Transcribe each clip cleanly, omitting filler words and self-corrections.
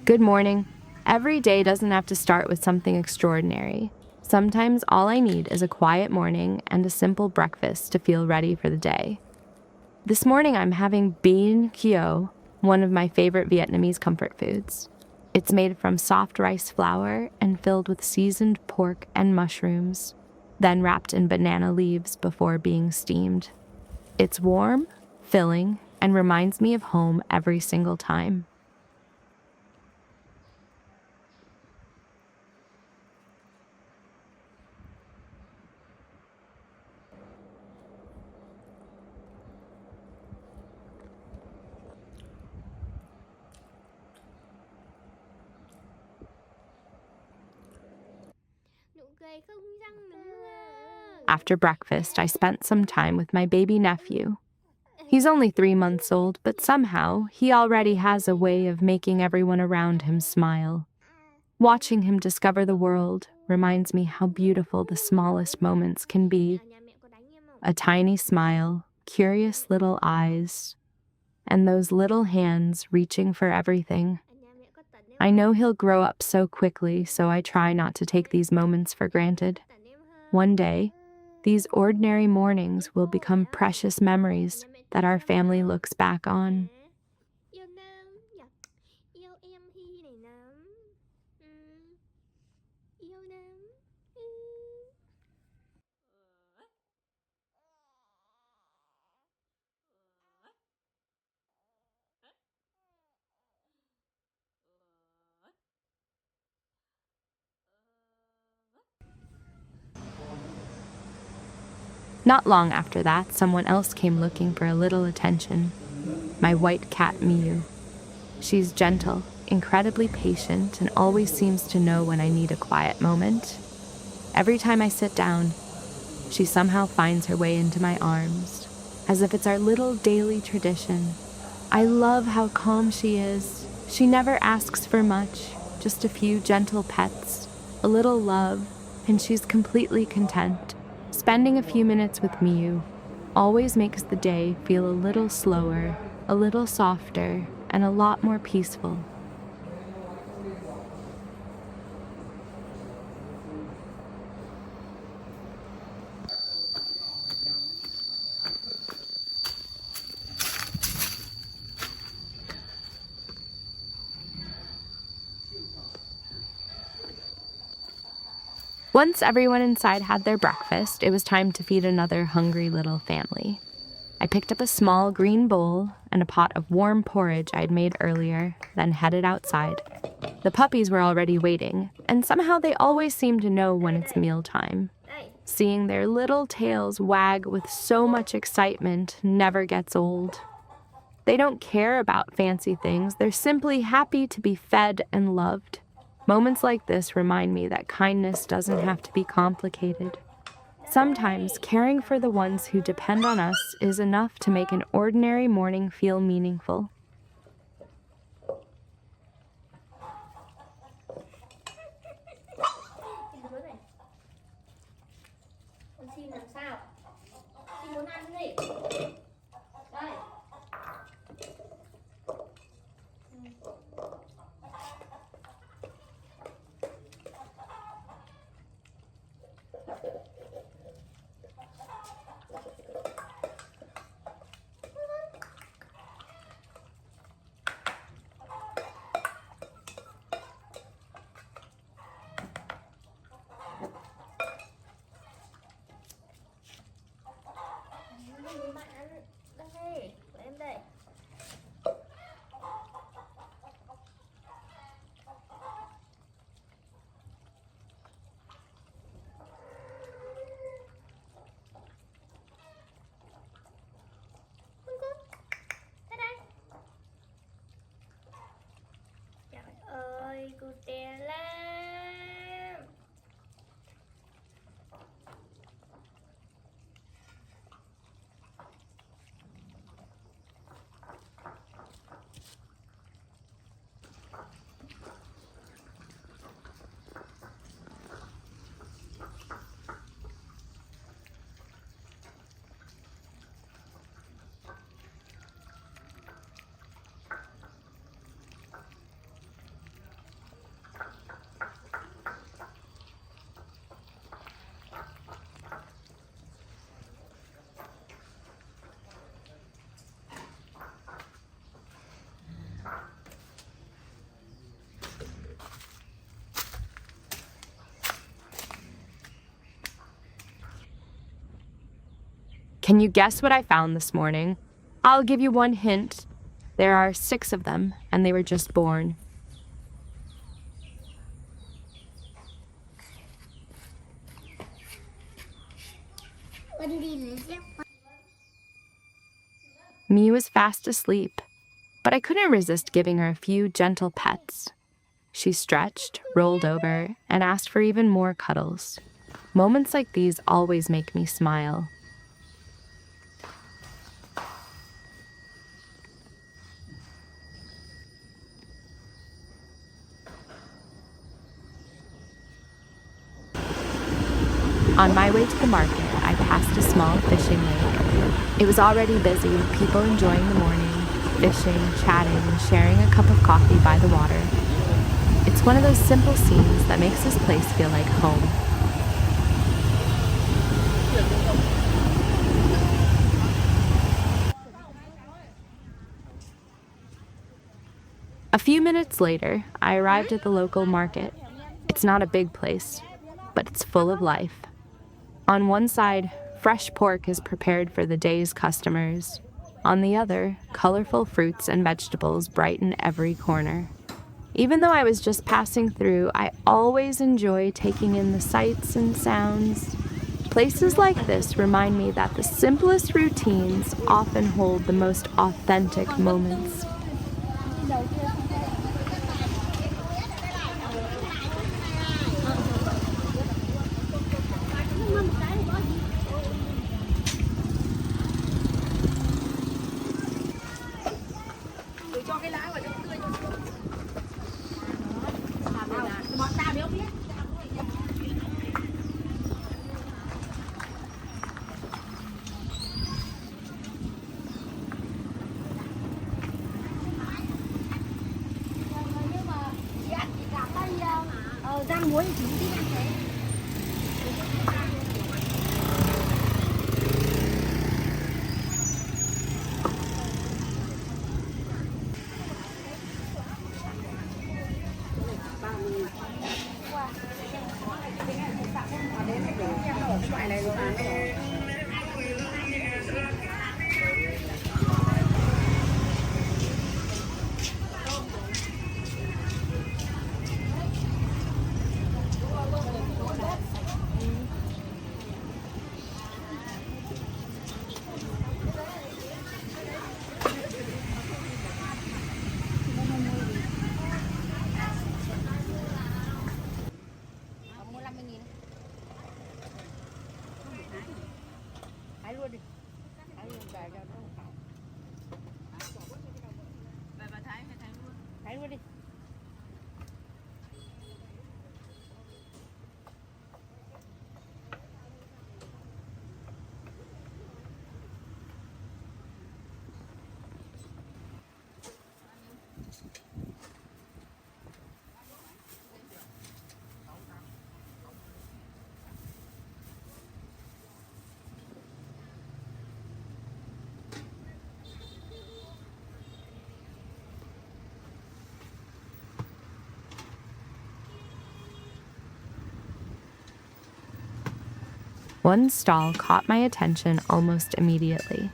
Good morning. Every day doesn't have to start with something extraordinary. Sometimes all I need is a quiet morning and a simple breakfast to feel ready for the day. This morning I'm having bien kio, one of my favorite Vietnamese comfort foods. It's made from soft rice flour and filled with seasoned pork and mushrooms, then wrapped in banana leaves before being steamed. It's warm, filling, and reminds me of home every single time. After breakfast, I spent some time with my baby nephew. He's only 3 months old, but somehow he already has a way of making everyone around him smile. Watching him discover the world reminds me how beautiful the smallest moments can be. A tiny smile, curious little eyes, and those little hands reaching for everything. I know he'll grow up so quickly, so I try not to take these moments for granted. One day, these ordinary mornings will become precious memories that our family looks back on. Not long after that, someone else came looking for a little attention. My white cat, Miu. She's gentle, incredibly patient, and always seems to know when I need a quiet moment. Every time I sit down, she somehow finds her way into my arms, as if it's our little daily tradition. I love how calm she is. She never asks for much, just a few gentle pets, a little love, and she's completely content. Spending a few minutes with Miu always makes the day feel a little slower, a little softer, and a lot more peaceful. Once everyone inside had their breakfast, it was time to feed another hungry little family. I picked up a small green bowl and a pot of warm porridge I'd made earlier, then headed outside. The puppies were already waiting, and somehow they always seem to know when it's mealtime. Seeing their little tails wag with so much excitement never gets old. They don't care about fancy things, they're simply happy to be fed and loved. Moments like this remind me that kindness doesn't have to be complicated. Sometimes caring for the ones who depend on us is enough to make an ordinary morning feel meaningful. Can you guess what I found this morning? I'll give you one hint. There are 6 of them, and they were just born. Miu was fast asleep, but I couldn't resist giving her a few gentle pets. She stretched, rolled over, and asked for even more cuddles. Moments like these always make me smile. On my way to the market, I passed a small fishing lake. It was already busy with people enjoying the morning, fishing, chatting, and sharing a cup of coffee by the water. It's one of those simple scenes that makes this place feel like home. A few minutes later, I arrived at the local market. It's not a big place, but it's full of life. On one side, fresh pork is prepared for the day's customers. On the other, colorful fruits and vegetables brighten every corner. Even though I was just passing through, I always enjoy taking in the sights and sounds. Places like this remind me that the simplest routines often hold the most authentic moments. Rang muối thì chỉ thích ăn thế. Loại này rồi. Thái luôn đi. One stall caught my attention almost immediately.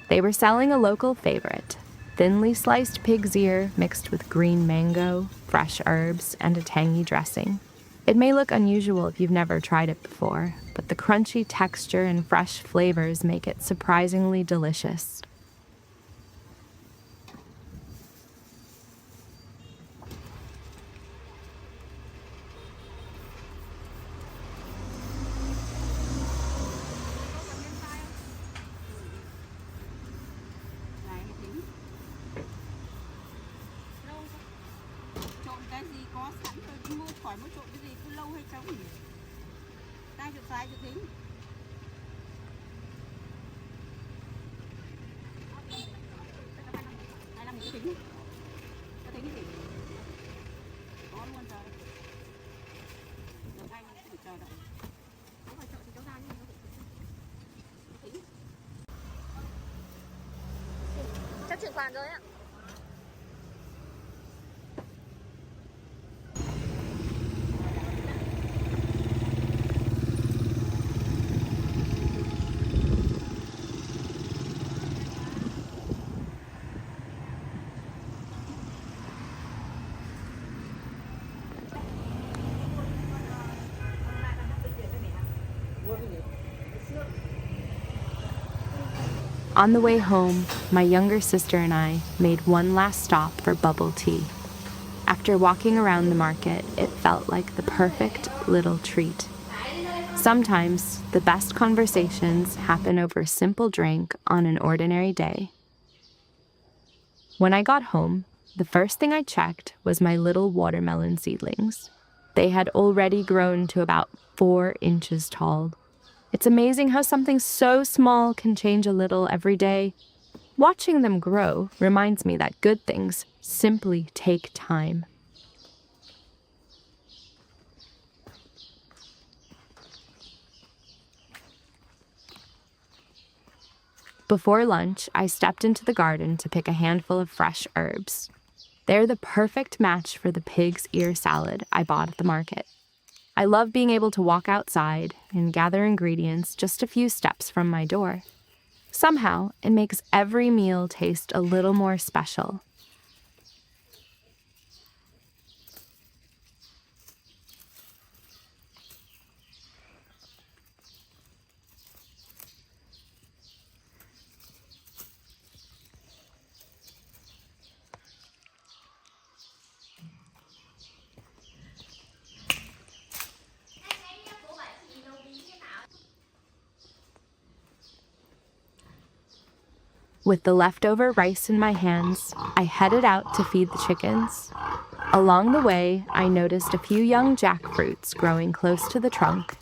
They were selling a local favorite, thinly sliced pig's ear mixed with green mango, fresh herbs, and a tangy dressing. It may look unusual if you've never tried it before, but the crunchy texture and fresh flavors make it surprisingly delicious. Mỗi trộn cái gì cứ lâu hay chóng nhỉ? Tay chụp sai chụp tính. Hay là mình cứ tính. Có tính cái gì? Có luôn rồi. Được anh phải chờ đợi. Không phải chờ thì cháu ra nhé. Tính. Chắc chuyển khoản rồi ạ. On the way home, my younger sister and I made one last stop for bubble tea. After walking around the market, it felt like the perfect little treat. Sometimes the best conversations happen over a simple drink on an ordinary day. When I got home, the first thing I checked was my little watermelon seedlings. They had already grown to about 4 inches tall. It's amazing how something so small can change a little every day. Watching them grow reminds me that good things simply take time. Before lunch, I stepped into the garden to pick a handful of fresh herbs. They're the perfect match for the pig's ear salad I bought at the market. I love being able to walk outside and gather ingredients just a few steps from my door. Somehow, it makes every meal taste a little more special. With the leftover rice in my hands, I headed out to feed the chickens. Along the way, I noticed a few young jackfruits growing close to the trunk.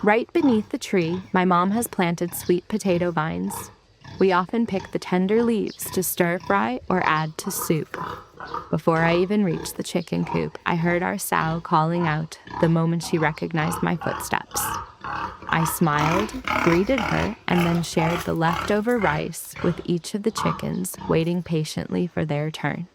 Right beneath the tree, my mom has planted sweet potato vines. We often pick the tender leaves to stir fry or add to soup. Before I even reached the chicken coop, I heard our sow calling out the moment she recognized my footsteps. I smiled, greeted her, and then shared the leftover rice with each of the chickens, waiting patiently for their turn.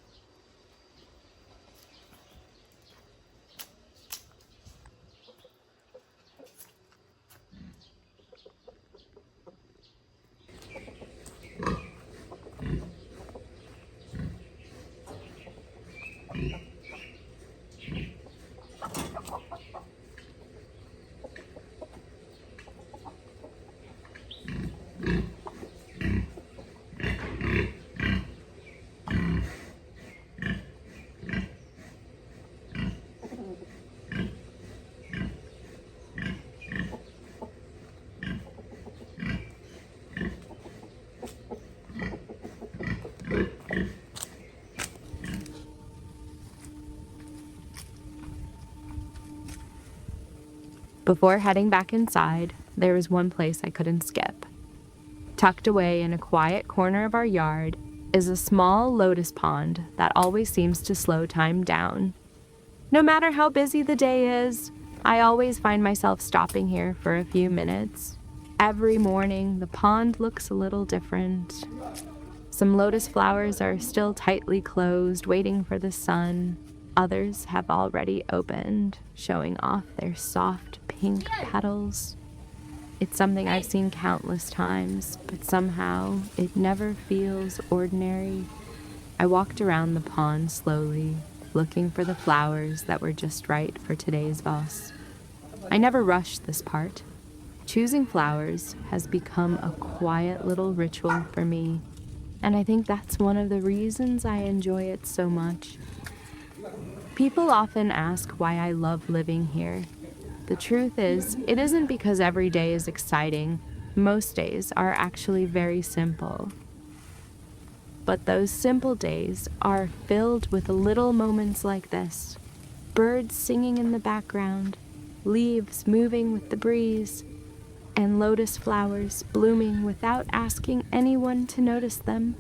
Before heading back inside, there was one place I couldn't skip. Tucked away in a quiet corner of our yard is a small lotus pond that always seems to slow time down. No matter how busy the day is, I always find myself stopping here for a few minutes. Every morning, the pond looks a little different. Some lotus flowers are still tightly closed, waiting for the sun. Others have already opened, showing off their soft pink petals. It's something I've seen countless times, but somehow it never feels ordinary. I walked around the pond slowly, looking for the flowers that were just right for today's vase. I never rushed this part. Choosing flowers has become a quiet little ritual for me, and I think that's one of the reasons I enjoy it so much. People often ask why I love living here. The truth is, it isn't because every day is exciting. Most days are actually very simple. But those simple days are filled with little moments like this. Birds singing in the background, leaves moving with the breeze, and lotus flowers blooming without asking anyone to notice them.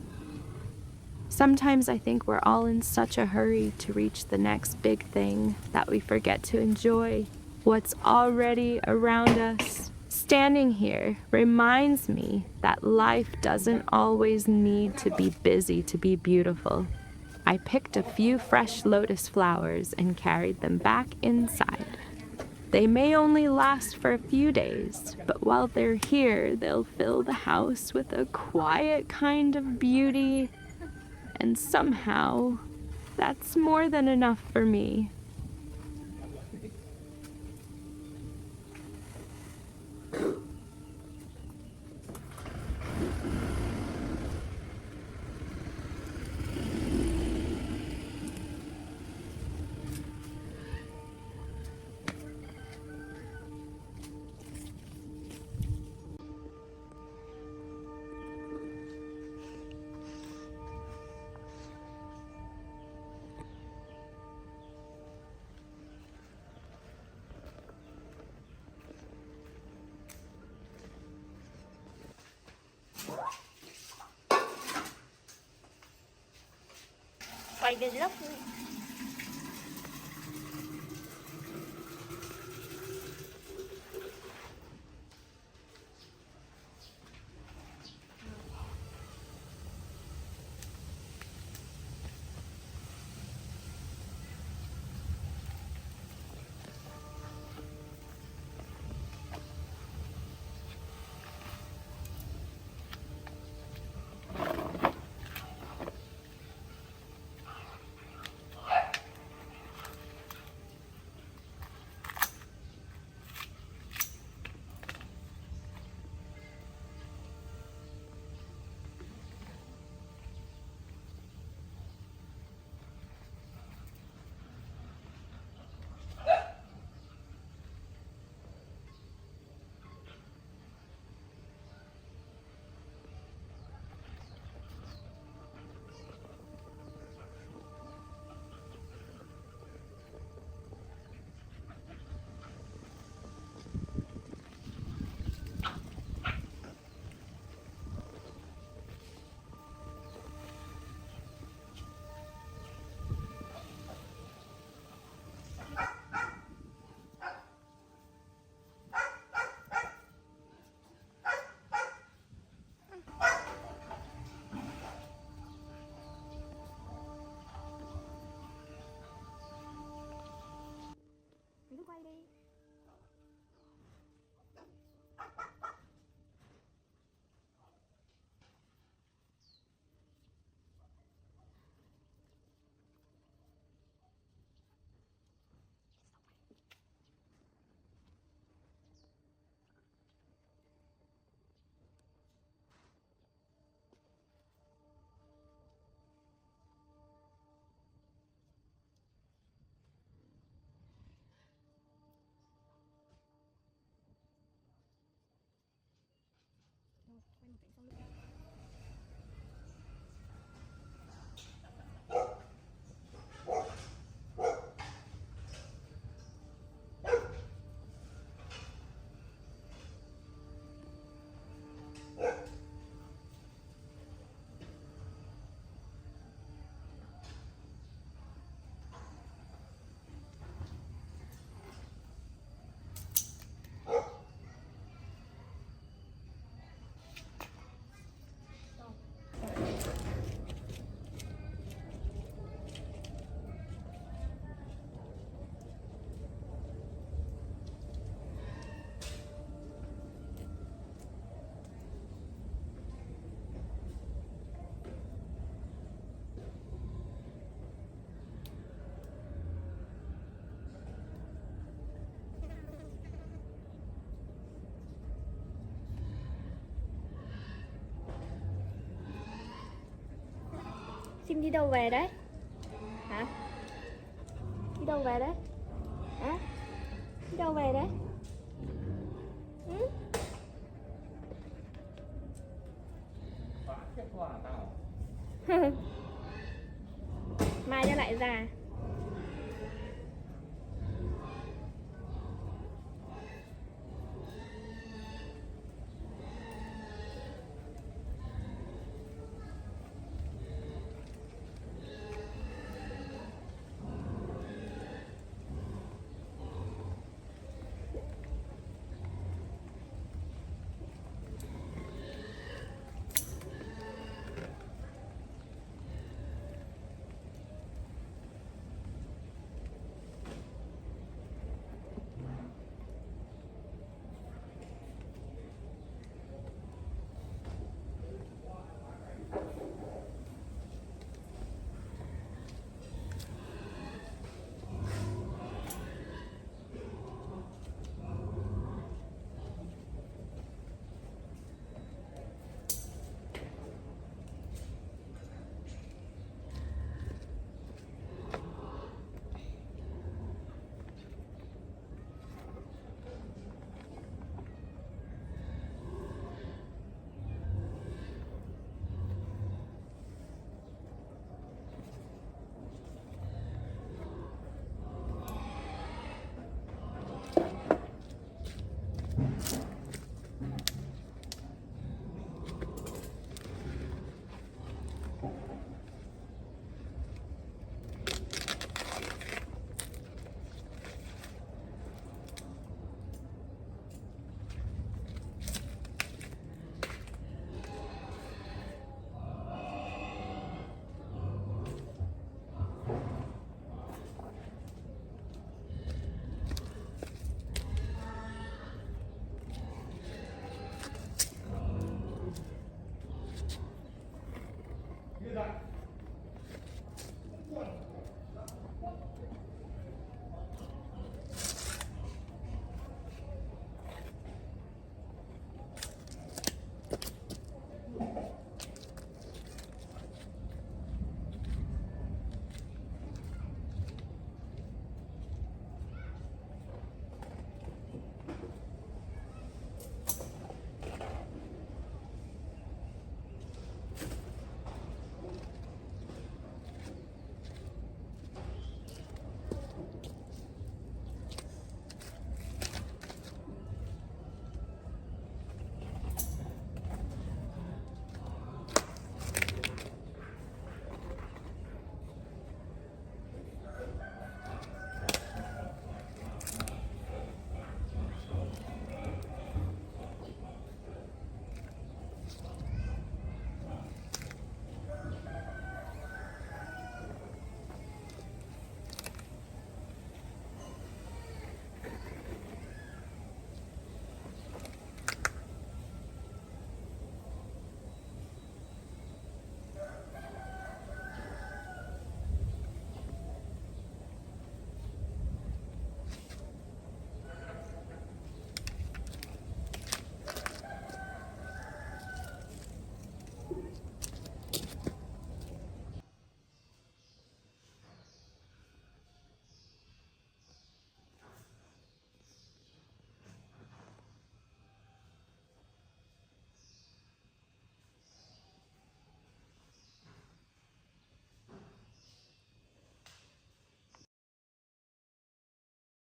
Sometimes I think we're all in such a hurry to reach the next big thing that we forget to enjoy what's already around us. Standing here reminds me that life doesn't always need to be busy to be beautiful. I picked a few fresh lotus flowers and carried them back inside. They may only last for a few days, but while they're here, they'll fill the house with a quiet kind of beauty. And somehow, that's more than enough for me. quay cái lốc. Mình cứ quay đi. Quay một cảnh sau lưng. Sim đi đâu về đấy? Hả? Đi đâu về đấy? Hả? Đi đâu về đấy? Ừ? Mai cho lại ra.